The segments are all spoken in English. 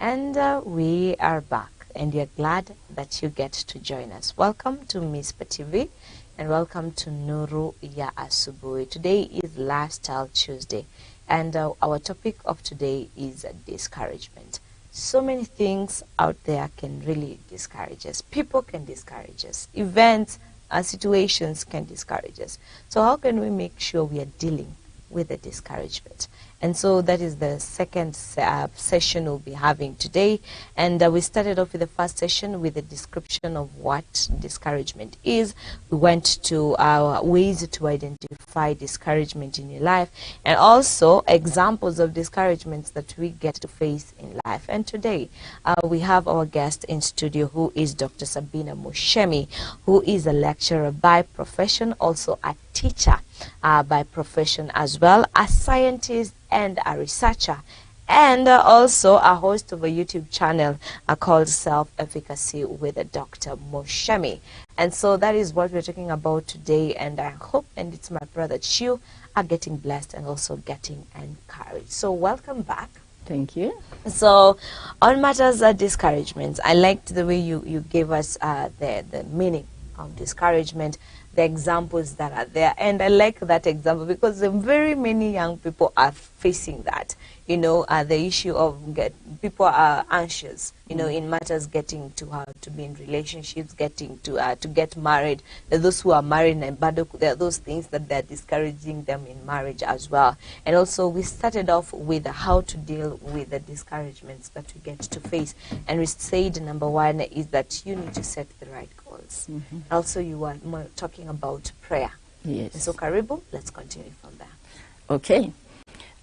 And we are back, and we are glad that you get to join us. Welcome to Mizpah TV, and welcome to Nuru Ya Asubuhi. Today is Lifestyle Tuesday, and our topic of today is discouragement. So many things out there can really discourage us. People can discourage us. Events and situations can discourage us. So how can we make sure we are dealing with the discouragement? And so that is the second session we'll be having today. And we started off with the first session with a description of what discouragement is. We went to ways to identify discouragement in your life, and also examples of discouragements that we get to face in life. And today we have our guest in studio, who is Dr. Sabina Muchemi, who is a lecturer by profession, also a teacher by profession as well, a scientist and a researcher, and also a host of a YouTube channel called Self-Efficacy with Dr. Muchemi. And so that is what we're talking about today, and I hope, and it's my prayer, that you are getting blessed and also getting encouraged. So welcome back. Thank you. So on matters of discouragement, I liked the way you gave us the meaning of discouragement, the examples that are there, and I like that example because very many young people are facing that. You know, the issue of people are anxious, you know, in matters getting to be in relationships, getting to get married. Those who are married, and there are those things that they're discouraging them in marriage as well. And also we started off with how to deal with the discouragements that we get to face. And we said number one is that you need to set the right goals. Also you were more talking about prayer. Yes. And so Karibu, let's continue from there. Okay.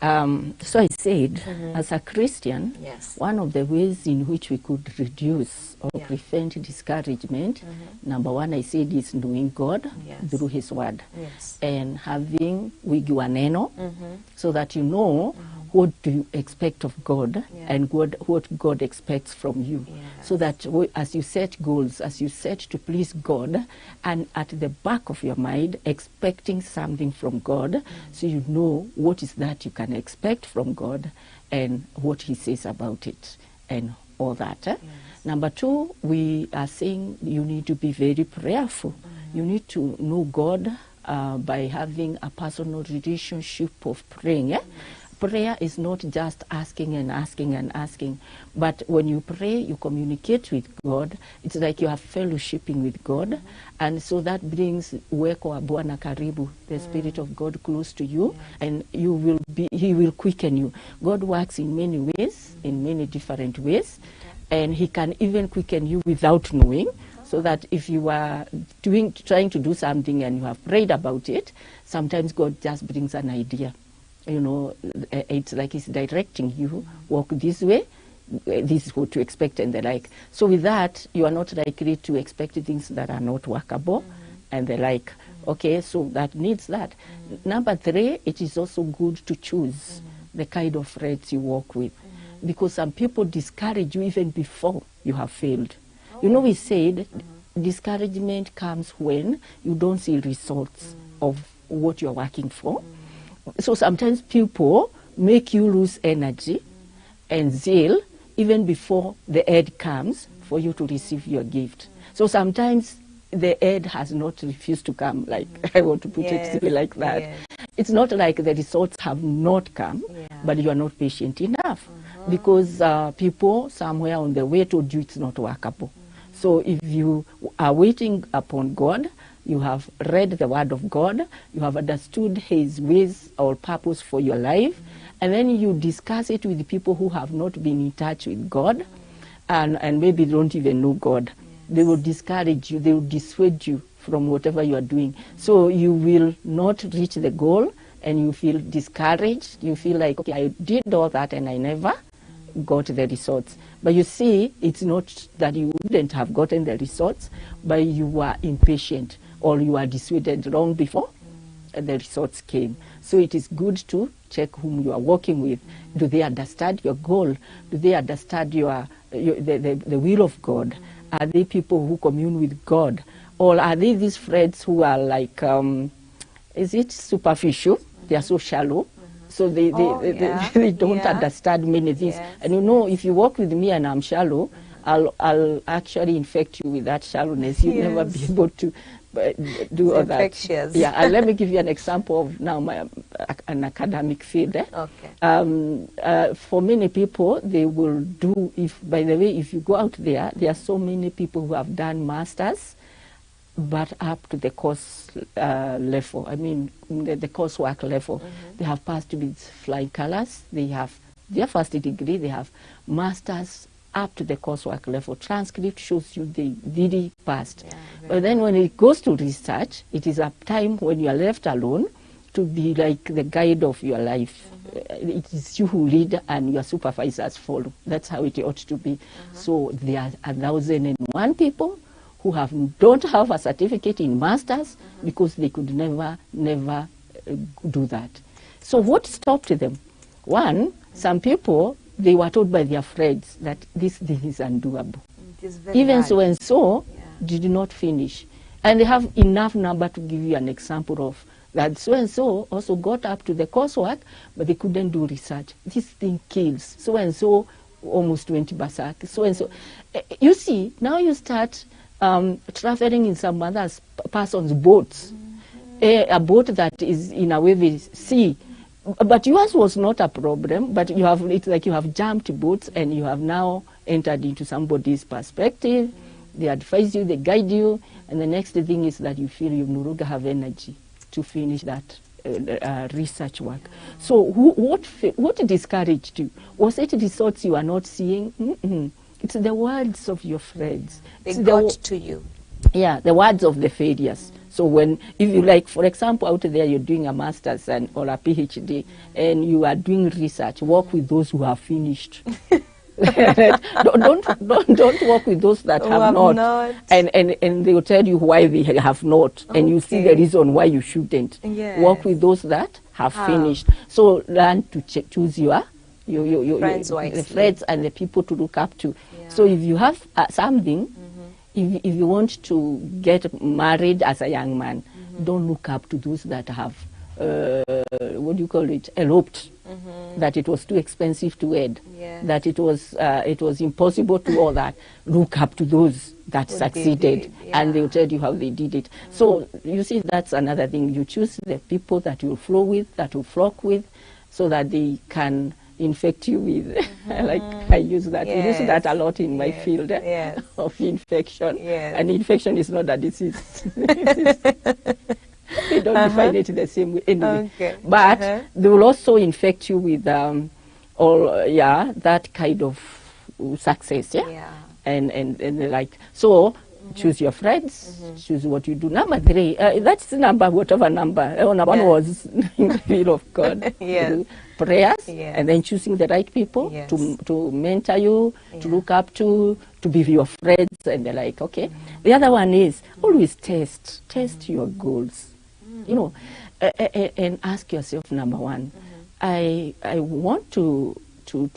So I said, as a Christian, Yes. one of the ways in which we could reduce or Yeah. prevent discouragement, number one, I said, is knowing God Yes. through His Word, Yes. and having wigi neno, so that you know what do you expect of God, Yeah. and what God expects from you. Yes. So that as you set goals, as you set to please God, and at the back of your mind expecting something from God, so you know what is that you can expect from God and what He says about it and all that. Yes. Number two, we are saying you need to be very prayerful. You need to know God by having a personal relationship of praying. Prayer is not just asking and asking and asking, but when you pray, you communicate with God. It's like you are fellowshipping with God, and so that brings uweko wa Bwana karibu, the Spirit of God close to you, and He will quicken you. God works in many ways, in many different ways, and He can even quicken you without knowing. So that if you are trying to do something and you have prayed about it, sometimes God just brings an idea. You know, it's like He's directing you, walk this way, this is what to expect, and the like. So with that, you are not likely to expect things that are not workable, and the like. Okay, so that needs that. Number three, it is also good to choose the kind of friends you walk with, because some people discourage you even before you have failed. You know, we said discouragement comes when you don't see results of what you're working for. So sometimes people make you lose energy and zeal even before the aid comes for you to receive your gift. So sometimes the aid has not refused to come, like I want to put it simply like that. Yes. It's not like the results have not come, but you are not patient enough because people somewhere on the way told you it's not workable. So if you are waiting upon God, you have read the Word of God, you have understood His ways or purpose for your life, and then you discuss it with people who have not been in touch with God, and maybe don't even know God. They will discourage you, they will dissuade you from whatever you are doing. So you will not reach the goal, and you feel discouraged. You feel like, okay, I did all that and I never got the results. But you see, it's not that you wouldn't have gotten the results, but you were impatient, or you are dissuaded long before the results came. So it is good to check whom you are working with. Do they understand your goal? Do they understand the will of God? Are they people who commune with God? Or are they these friends who are like, is it superficial? They are so shallow. So they they don't understand many things. And you know, if you walk with me and I'm shallow, I'll actually infect you with that shallowness. You'll never be able to do all that. Yeah, and let me give you an example of now an academic field. Okay. For many people, they will do, by the way, if you go out there, there are so many people who have done masters, but up to the course level. I mean, the coursework level. They have passed with flying colors. They have their first degree. They have masters up to the coursework level. Transcript shows you they really passed. But then when it goes to research, it is a time when you are left alone to be like the guide of your life. It is you who lead and your supervisors follow. That's how it ought to be. So there are 1,001 people who don't have a certificate in masters because they could never do that. So what stopped them? One, some people, they were told by their friends that this thing is undoable. Even so and so did not finish. And they have enough number to give you an example of that. So and so also got up to the coursework, but they couldn't do research. This thing kills. So and so almost 20 basak. So and so. You see, now you start traveling in some other person's boats. A boat that is in a wavy sea. But yours was not a problem, but it's like you have jumped boats and you have now entered into somebody's perspective. They advise you, they guide you, and the next thing is that you feel you no longer have energy to finish that research work. So what discouraged you? Was it the thoughts you are not seeing? It's the words of your friends. They got to you. Yeah, the words of the failures. So if you like, for example, out there you're doing a master's or a PhD and you are doing research, work with those who have finished. don't work with those that have not. And they will tell you why they have not. And you see the reason why you shouldn't. Work with those that have finished. So learn to choose your friends wisely. The friends and the people to look up to. So if you have something, if you want to get married as a young man, don't look up to those that have, what do you call it, eloped, that it was too expensive to wed, that it was impossible to all that. Look up to those that succeeded, and they'll tell you how they did it. So you see, that's another thing. You choose the people that you'll flow with, that will flock with, so that they can infect you with, like I use that. We use that a lot in my field of infection. And infection is not a disease. We don't define it the same way anyway. But they will also infect you with that kind of success. And like, so choose your friends, choose what you do. Number 3, that's the number, whatever number. Number 1 was in the will of God. Prayers, and then choosing the right people to mentor you, to look up to be your friends, and they're like, okay. The other one is always test your goals. You know, and ask yourself, number 1, I want to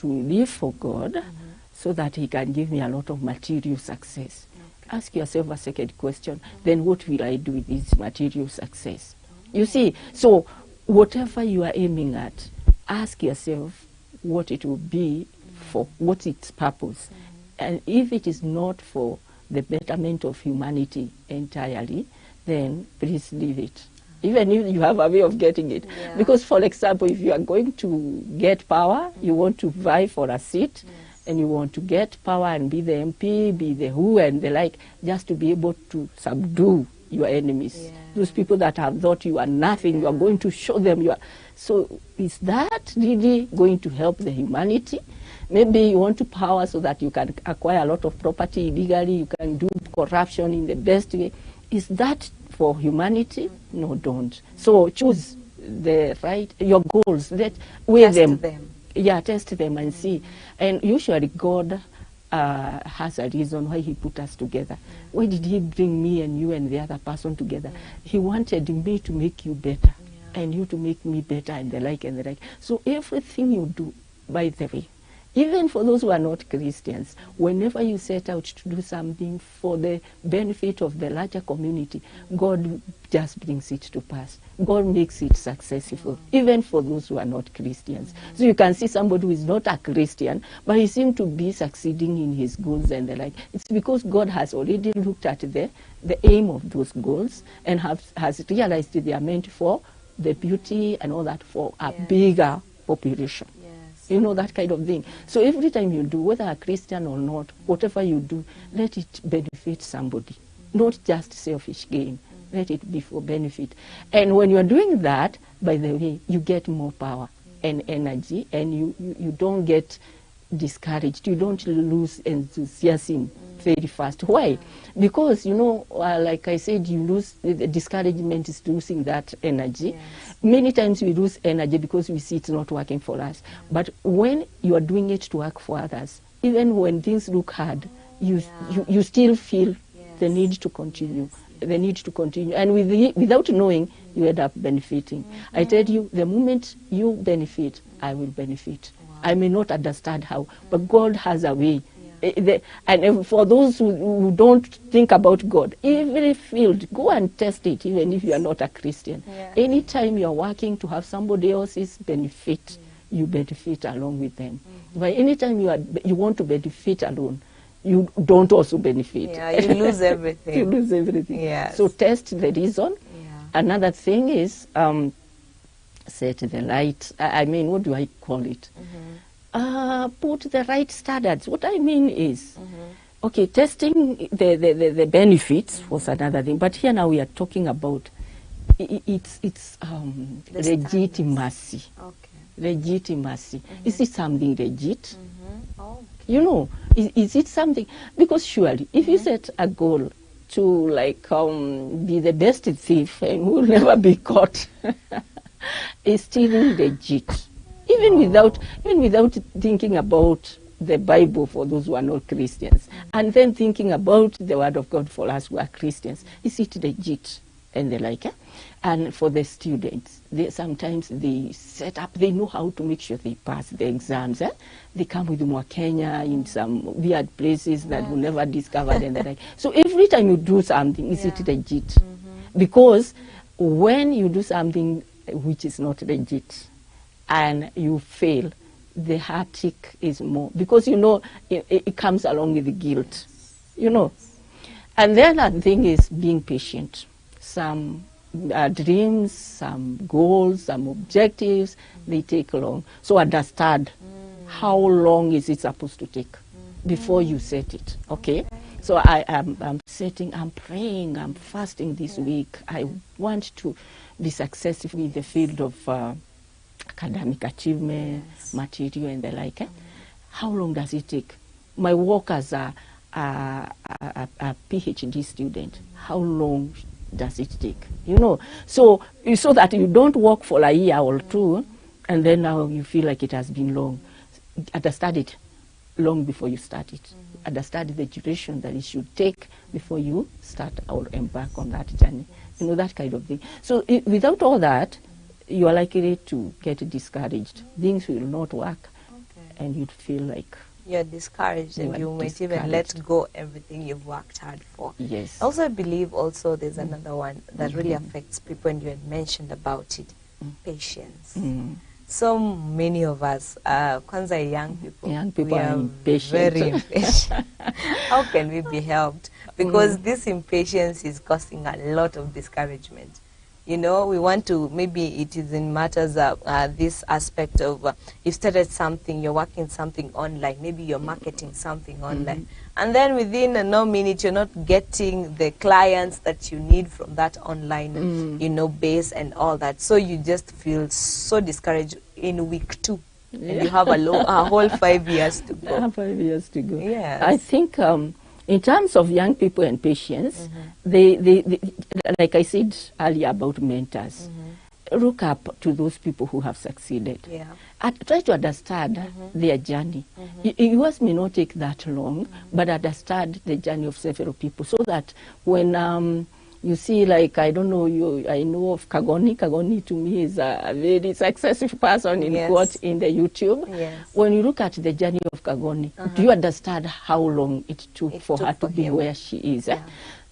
live for God so that He can give me a lot of material success. Ask yourself a second question, then what will I do with this material success? You see, so whatever you are aiming at, ask yourself what it will be for, what's its purpose. And if it is not for the betterment of humanity entirely, then please leave it. Even if you have a way of getting it. Because, for example, if you are going to get power, you want to vie for a seat, and you want to get power and be the MP, be the who and the like, just to be able to subdue your enemies. Those people that have thought you are nothing, you are going to show them you are. So is that really going to help the humanity? Maybe you want to power so that you can acquire a lot of property illegally, you can do corruption in the best way. Is that for humanity? No, don't. So choose the right, your goals, weigh them. Test them and see. And usually God has a reason why He put us together. Why did He bring me and you and the other person together? He wanted me to make you better, and you to make me better, and the like and the like. So everything you do, by the way, Even for those who are not Christians, whenever you set out to do something for the benefit of the larger community, God just brings it to pass. God makes it successful, even for those who are not Christians. So you can see somebody who is not a Christian, but he seems to be succeeding in his goals and the like. It's because God has already looked at the aim of those goals and has realized they are meant for the beauty and all that for a bigger population. You know, that kind of thing. So every time you do, whether a Christian or not, whatever you do, let it benefit somebody, not just selfish gain. Let it be for benefit. And when you are doing that, by the way, you get more power and energy, and you don't get discouraged. You don't lose enthusiasm very fast. Why? Because, you know, like I said, you lose, the discouragement is losing that energy. Many times we lose energy because we see it's not working for us. But when you are doing it to work for others, even when things look hard, you still feel the need to continue. The need to continue. And without knowing, you end up benefiting. I tell you, the moment you benefit, I will benefit. I may not understand how, but God has a way. And for those who don't think about God, every field, go and test it, even if you are not a Christian. Anytime you are working to have somebody else's benefit, you benefit along with them. But anytime you want to benefit alone, you don't also benefit. You lose everything. You lose everything. So test the reason. Another thing is set the right, I mean, what do I call it? Put the right standards. What I mean is, okay, testing the benefits was another thing, but here now we are talking about it's legitimacy. Legitimacy. Is it something legit? You know, is it something? Because surely, if you set a goal to like be the best thief and will never be caught, it's still legit. Even without thinking about the Bible for those who are not Christians, and then thinking about the Word of God for us who are Christians, is it legit? And the like. And for the students, sometimes they set up, they know how to make sure they pass the exams. They come with Kenya in some weird places that we never discovered and the like. So every time you do something, is it legit? Because when you do something which is not legit and you fail, the heartache is more. Because, you know, it comes along with the guilt, you know. And the other thing is being patient. Some dreams, some goals, some objectives, they take long. So understand how long is it supposed to take before you set it, okay? So I'm praying, I'm fasting this week. I want to be successful in the field of academic achievement, material and the like. How long does it take? My work as a PhD student, how long does it take? You know, so that you don't work for a year or two, and then now you feel like it has been long. Understand it long before you start it. Understand the duration that it should take before you start or embark on that journey. You know, that kind of thing. So without all that, you are likely to get discouraged. Things will not work, and you'd feel like you're discouraged, and you might even let go everything you've worked hard for. Yes. Also, I believe also there's another one that really affects people, and you had mentioned about it, patience. So many of us, kwanza young people we are impatient. Very impatient. How can we be helped? Because this impatience is causing a lot of discouragement. You know, we want to, maybe it is in matters of this aspect of you've started something, you're working something online, maybe you're marketing something online, and then within no minute you're not getting the clients that you need from that online, you know, base and all that. So you just feel so discouraged in week 2, and you have a whole 5 years to go. 5 years to go. Yes. I think in terms of young people and patience, they like I said earlier about mentors, look up to those people who have succeeded. Try to understand their journey. Yours may not take that long, but understand the journey of several people, so that when You see, like, I don't know, I know of Kagoni. Kagoni to me is a very successful person in Yes. quote in the YouTube. Yes. When you look at the journey of Kagoni, do you understand how long it took for her to be him. where she is? Yeah.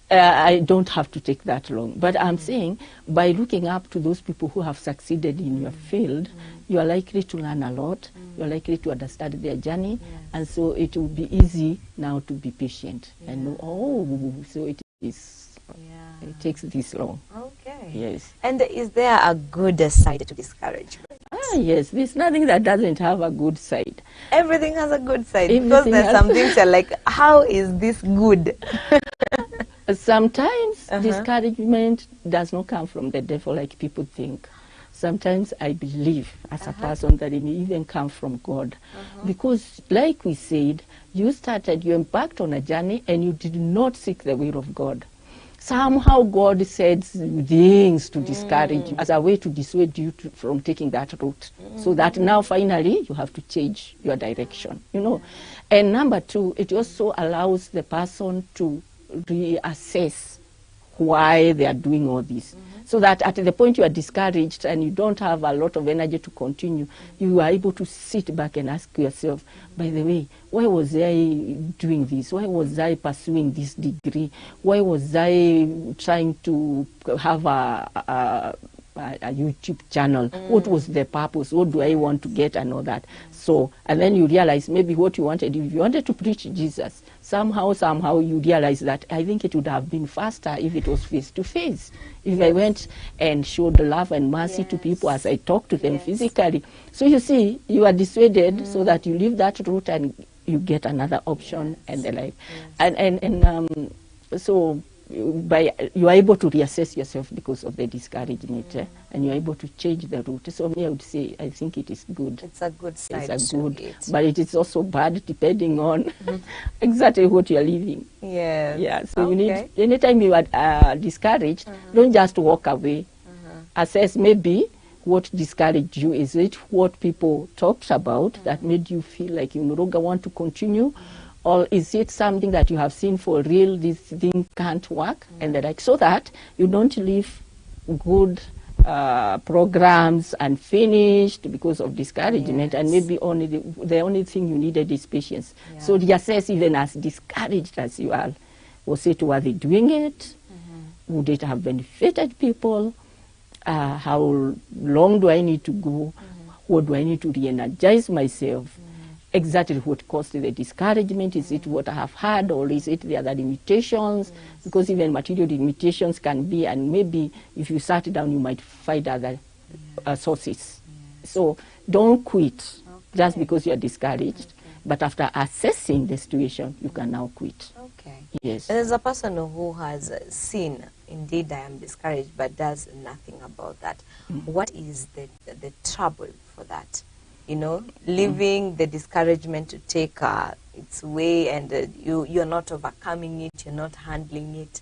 I don't have to take that long. But I'm saying by looking up to those people who have succeeded in your field, you are likely to learn a lot. You're likely to understand their journey. Yes. And so it will be easy now to be patient and know, oh, so it is. Yeah. It takes this long. Okay. Yes. And is there a good side to discouragement? Ah, yes. There's nothing that doesn't have a good side. Everything has a good side. Everything Because there's has- some things you're like, how is this good? Sometimes discouragement does not come from the devil like people think. Sometimes I believe as a person that it may even come from God. Because like we said, you embarked on a journey and you did not seek the will of God. Somehow God said things to discourage you as a way to dissuade you from taking that route. So that now finally you have to change your direction, you know. And number two, it also allows the person to reassess why they are doing all this. So that at the point you are discouraged and you don't have a lot of energy to continue, you are able to sit back and ask yourself, by the way, why was I doing this? Why was I pursuing this degree? Why was I trying to have a YouTube channel? What was the purpose? What do I want to get and all that? So, and then you realize maybe what you wanted, if you wanted to preach Jesus, somehow you realize that I think it would have been faster if it was face to face. If I went and showed love and mercy to people as I talked to them physically. So you see, you are dissuaded so that you leave that route and you get another option and the like. And so by you are able to reassess yourself because of the discouragement, and you are able to change the route. So me, I would say I think it is good. It's a good side It's a to good, it. but it is also bad depending on exactly what you are living. Yes. Yeah, so you need, anytime you are discouraged, don't just walk away. Assess maybe what discouraged you. Is it what people talked about that made you feel like you no longer want to continue? Or is it something that you have seen for real, this thing can't work, and the like, so that you don't leave good programs unfinished because of discouragement, and maybe only the only thing you needed is patience. So reassess, even as discouraged as you are, was it worthy doing it? Would it have benefited people? How long do I need to go? What do I need to re-energize myself? Exactly what caused the discouragement. Is it what I have had, or is it the other limitations? Because even material limitations can be, and maybe if you sat down, you might find other sources. So don't quit just because you are discouraged. But after assessing the situation, you can now quit. Okay. Yes. And there's a person who has seen, indeed, I am discouraged, but does nothing about that. What is the trouble for that? You know, leaving the discouragement to take its way, and you're not overcoming it, you're not handling it.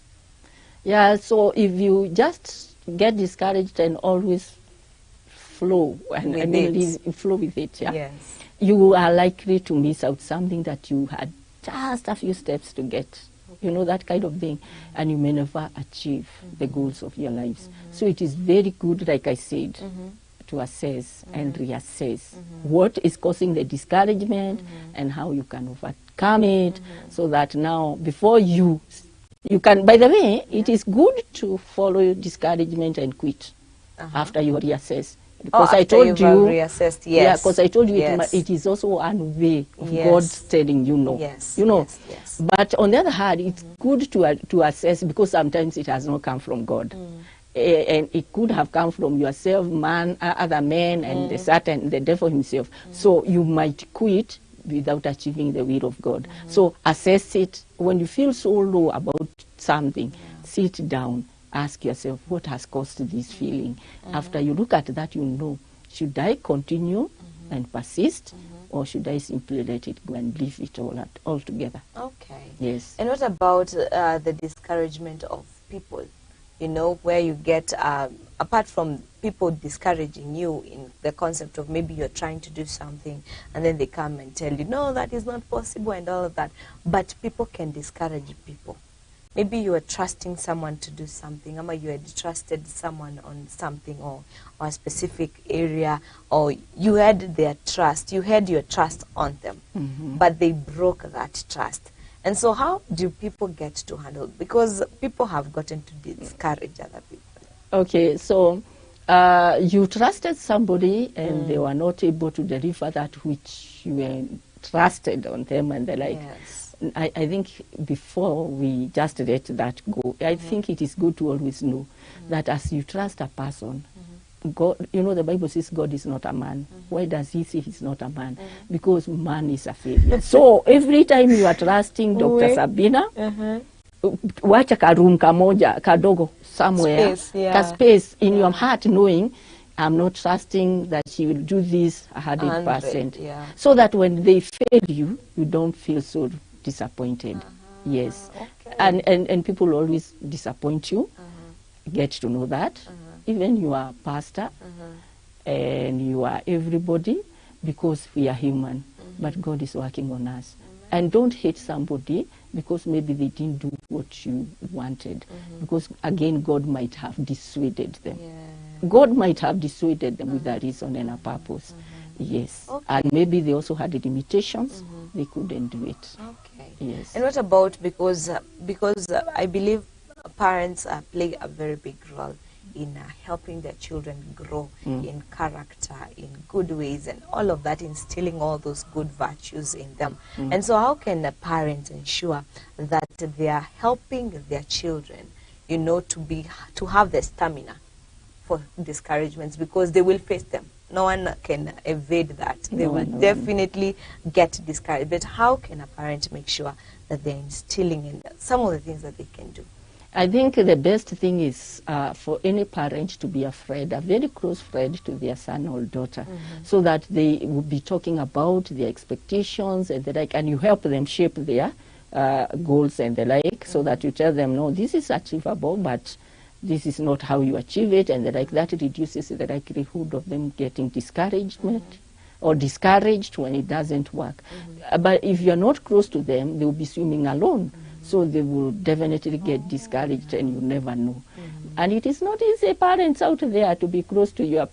Yeah, so if you just get discouraged and always flow, and flow with it, Yes. you are likely to miss out something that you had just a few steps to get. You know, that kind of thing, and you may never achieve the goals of your lives. So it is very good, like I said, to assess and reassess what is causing the discouragement and how you can overcome it, so that now before you can, by the way, it is good to follow discouragement and quit after you reassess. Because I told you, reassessed, yeah, because I told you yes. it is also one way of God telling you no. Yes. You know, yes. but on the other hand, it's good to assess, because sometimes it has not come from God. And it could have come from yourself, other men, and the devil himself. So you might quit without achieving the will of God. So assess it. When you feel so low about something, sit down, ask yourself, what has caused this feeling? After you look at that, you know, should I continue and persist, or should I simply let it go and leave it all together? Okay. Yes. And what about the discouragement of people? You know, where you get, apart from people discouraging you in the concept of maybe you're trying to do something and then they come and tell you, no, that is not possible and all of that. But people can discourage people. maybe you were trusting someone to do something, or you had trusted someone on something, or a specific area, or you had their trust, you had your trust on them, but they broke that trust. And so how do people get to handle? Because people have gotten to discourage other people. Okay, so you trusted somebody and they were not able to deliver that which you were trusted on them, and they're like, Yes. I think before we just let that go, I think it is good to always know that as you trust a person, God, you know, the Bible says God is not a man. Why does he say he's not a man? Because man is a failure. So every time you are trusting Dr. Sabina, wacha karoom kamoja kadogo somewhere, ka space in your heart, knowing I'm not trusting that she will do this 100%. So that when they fail you, you don't feel so disappointed. Yes. Okay. And people always disappoint you. Get to know that. Even you are pastor and you are everybody, because we are human. But God is working on us. And don't hate somebody because maybe they didn't do what you wanted. Because again, God might have dissuaded them. God might have dissuaded them with a reason and a purpose. Yes. Okay. And maybe they also had limitations. They couldn't do it. Okay. Yes. And what about, because I believe parents play a very big role in helping their children grow in character, in good ways, and all of that, instilling all those good virtues in them. And so how can a parent ensure that they are helping their children, you know, to have the stamina for discouragements, because they will face them? No one can evade that. They will definitely get discouraged. But how can a parent make sure that they're instilling in some of the things that they can do? I think the best thing is for any parent to be a friend, a very close friend to their son or daughter, so that they will be talking about their expectations and the like, and you help them shape their goals and the like, so that you tell them, no, this is achievable, but this is not how you achieve it, and the like. That reduces the likelihood of them getting discouragement or discouraged when it doesn't work. But if you're not close to them, they will be swimming alone. So they will definitely get discouraged, and you never know. And it is not easy, parents out there, to be close to your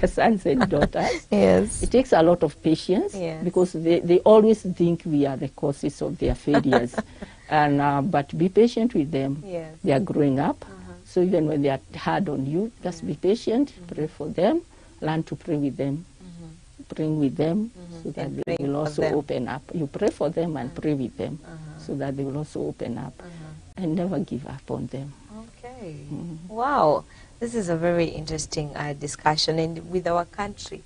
sons and daughters. Yes. It takes a lot of patience, because they always think we are the causes of their failures. And but be patient with them. Yes. They are growing up. So even when they are hard on you, just be patient, pray for them, learn to pray with them. Praying with them so that they will also open up. You pray for them and pray with them so that they will also open up, and never give up on them. Okay. Wow. This is a very interesting discussion, and with our country,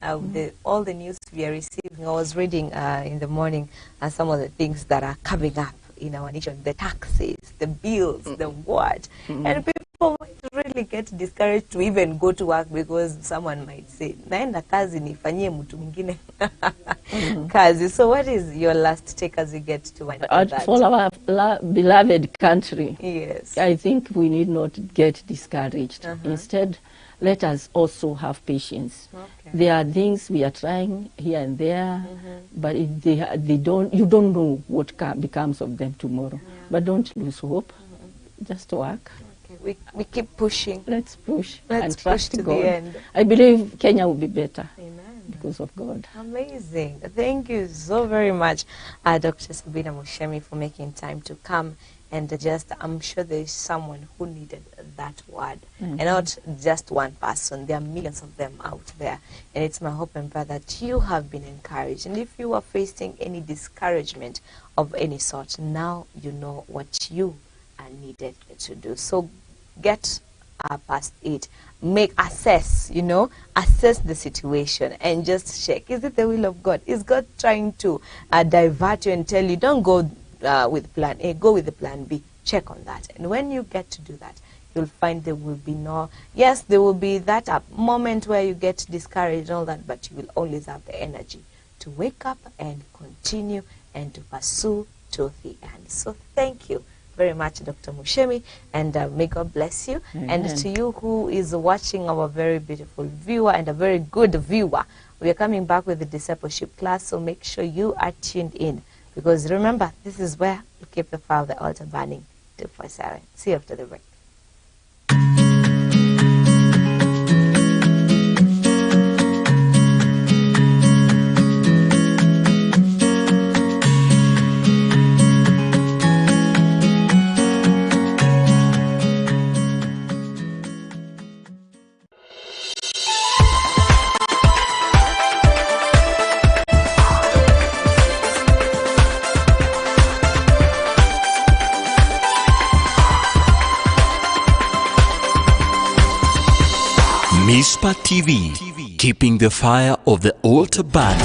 all the news we are receiving. I was reading in the morning some of the things that are coming up in our nation, the taxes, the bills, the what, and people might really get discouraged to even go to work, because someone might say, naenda kazi nifanyie mtu mwingine kazi. So what is your last take as we get to that? For our beloved country, yes, I think we need not get discouraged. Instead, let us also have patience. There are things we are trying here and there, but if they don't, you don't know what becomes of them tomorrow. But don't lose hope. Just work. We keep pushing. Let's push. Let's and trust push to God. the end. I believe Kenya will be better. Amen. Because of God. Amazing. Thank you so very much, Dr. Sabina Muchemi, for making time to come. And I'm sure there is someone who needed that word. And not just one person. There are millions of them out there. And it's my hope and prayer that you have been encouraged. And if you are facing any discouragement of any sort, now you know what you are needed to do. So get past it. Assess the situation and just check. Is it the will of God? Is God trying to divert you and tell you, don't go with plan A, go with the plan B? Check on that. And when you get to do that, you'll find there will be there will be that moment where you get discouraged and all that, but you will always have the energy to wake up and continue and to pursue to the end. So thank you very much, Dr. Muchemi, and may God bless you. Amen. And to you who is watching, our very beautiful viewer and a very good viewer, we are coming back with the discipleship class, so make sure you are tuned in, because remember, this is where we keep the fire of the altar burning 247. See you after the break. Mizpah TV, keeping the fire of the altar burning.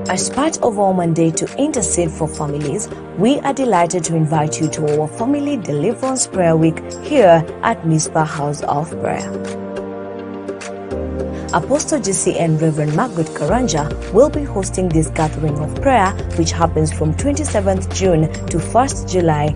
As part of our mandate to intercede for families, we are delighted to invite you to our Family Deliverance Prayer Week here at Mizpah House of Prayer. Apostle GC and Reverend Margaret Karanja will be hosting this gathering of prayer, which happens from 27th June to 1st July